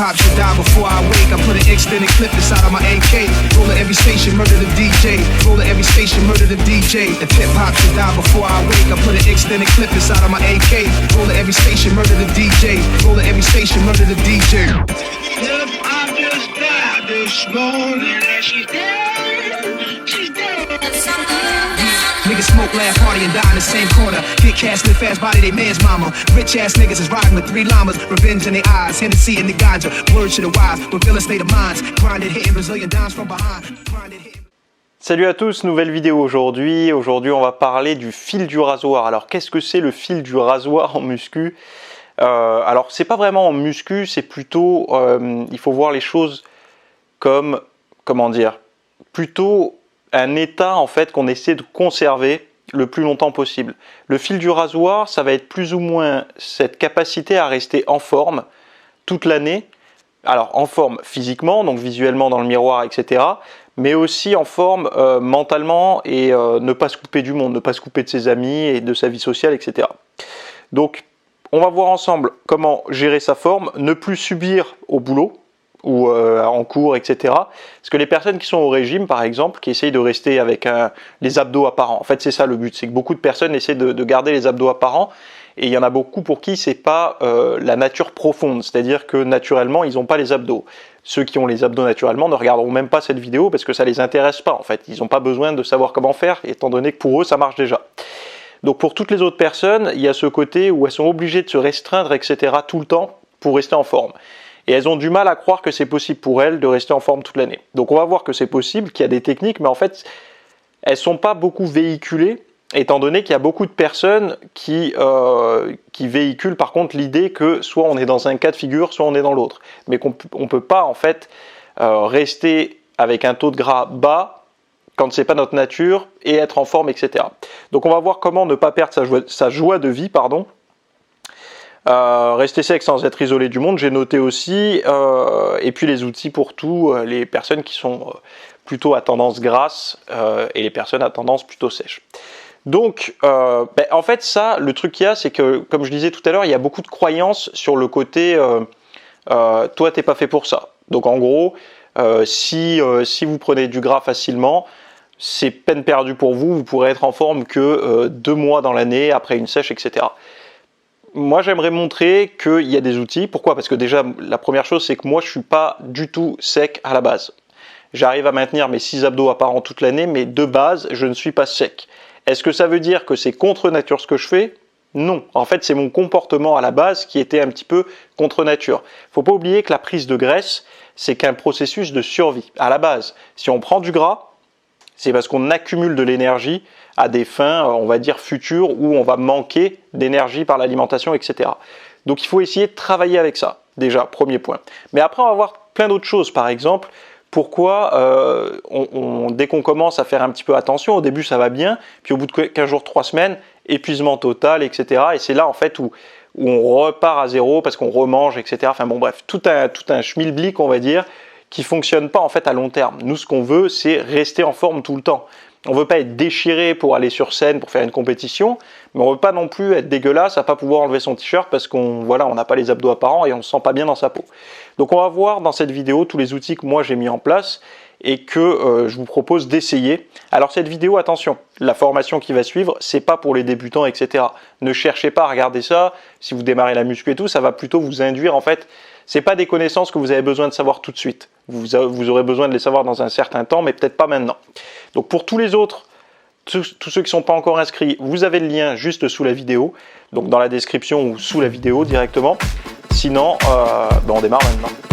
hop should die before I wake. I put an extended clip inside of my AK. Roll at every station, murder the DJ. Roll at every station, murder the DJ. The hip hop should die before I wake. I put an extended clip inside of my AK. Roll at every station, murder the DJ. Roll at every station, murder the DJ. Hip hop just died this morning and she's dead. She's dead. Niggas smoke, laugh, party, and die in the same corner. Get cash, live fast, body, they man's mama. Rich ass niggas is riding with 3 llamas. Revenge in their eyes, Hennessy in the ganja. Words to the wise, reveal a state of minds. Grinded, hitting Brazilian dimes from behind. Grinded, hitting... Salut à tous, nouvelle vidéo aujourd'hui. Aujourd'hui, on va parler du fil du rasoir. Alors, qu'est-ce que c'est le fil du rasoir en muscu? Alors, c'est pas vraiment en muscu, c'est plutôt... il faut voir les choses comme... Comment dire? Plutôt un état, en fait, qu'on essaie de conserver le plus longtemps possible. Le fil du rasoir, ça va être plus ou moins cette capacité à rester en forme toute l'année. Alors, en forme physiquement, donc visuellement dans le miroir, etc., mais aussi en forme mentalement et ne pas se couper du monde, ne pas se couper de ses amis et de sa vie sociale, etc. Donc, on va voir ensemble comment gérer sa forme, ne plus subir au boulot ou en cours, etc. Parce que les personnes qui sont au régime, par exemple, qui essayent de rester avec les abdos apparents, en fait, c'est ça le but, c'est que beaucoup de personnes essaient de garder les abdos apparents, et il y en a beaucoup pour qui c'est pas la nature profonde, c'est-à-dire que naturellement, ils n'ont pas les abdos. Ceux qui ont les abdos naturellement ne regarderont même pas cette vidéo parce que ça les intéresse pas, en fait. Ils n'ont pas besoin de savoir comment faire, étant donné que pour eux, ça marche déjà. Donc pour toutes les autres personnes, il y a ce côté où elles sont obligées de se restreindre, etc. tout le temps pour rester en forme. Et elles ont du mal à croire que c'est possible pour elles de rester en forme toute l'année. Donc on va voir que c'est possible, qu'il y a des techniques, mais en fait, elles ne sont pas beaucoup véhiculées, étant donné qu'il y a beaucoup de personnes qui véhiculent par contre l'idée que soit on est dans un cas de figure, soit on est dans l'autre. Mais qu'on ne peut pas en fait rester avec un taux de gras bas quand ce n'est pas notre nature et être en forme, etc. Donc on va voir comment ne pas perdre sa joie de vie, pardon. Rester sec sans être isolé du monde, j'ai noté aussi, et puis les outils pour tout, les personnes qui sont plutôt à tendance grasse et les personnes à tendance plutôt sèche. Donc, en fait, ça, le truc qu'il y a, c'est que, comme je disais tout à l'heure, il y a beaucoup de croyances sur le côté toi, t'es pas fait pour ça. Donc, en gros, si vous prenez du gras facilement, c'est peine perdue pour vous, vous pourrez être en forme que 2 mois dans l'année, après une sèche, etc. Moi, j'aimerais montrer qu'il y a des outils. Pourquoi? Parce que déjà, la première chose, c'est que moi, je suis pas du tout sec à la base. J'arrive à maintenir mes 6 abdos apparents toute l'année, mais de base, je ne suis pas sec. Est-ce que ça veut dire que c'est contre nature ce que je fais? Non. En fait, c'est mon comportement à la base qui était un petit peu contre nature. Faut pas oublier que la prise de graisse, c'est qu'un processus de survie. À la base, si on prend du gras, c'est parce qu'on accumule de l'énergie à des fins, on va dire, futures, où on va manquer d'énergie par l'alimentation, etc. Donc il faut essayer de travailler avec ça, déjà, premier point. Mais après, on va voir plein d'autres choses. Par exemple, pourquoi dès qu'on commence à faire un petit peu attention, au début ça va bien, puis au bout de 15 jours, 3 semaines, épuisement total, etc. Et c'est là en fait où on repart à zéro parce qu'on remange, etc. Enfin bon bref, tout un schmilblick, on va dire, qui fonctionne pas en fait à long terme. Nous, ce qu'on veut, c'est rester en forme tout le temps. On veut pas être déchiré pour aller sur scène, pour faire une compétition, mais on veut pas non plus être dégueulasse à pas pouvoir enlever son t-shirt parce qu'on n'a pas les abdos apparents et on se sent pas bien dans sa peau. Donc on va voir dans cette vidéo tous les outils que moi j'ai mis en place et que je vous propose d'essayer. Alors cette vidéo, attention, la formation qui va suivre, c'est pas pour les débutants, etc. Ne cherchez pas à regarder ça. Si vous démarrez la muscu et tout, ça va plutôt vous induire en fait. C'est pas des connaissances que vous avez besoin de savoir tout de suite. Vous aurez besoin de les savoir dans un certain temps, mais peut-être pas maintenant. Donc pour tous les autres, tous ceux qui ne sont pas encore inscrits, vous avez le lien juste sous la vidéo, donc dans la description ou sous la vidéo directement. Sinon, on démarre maintenant.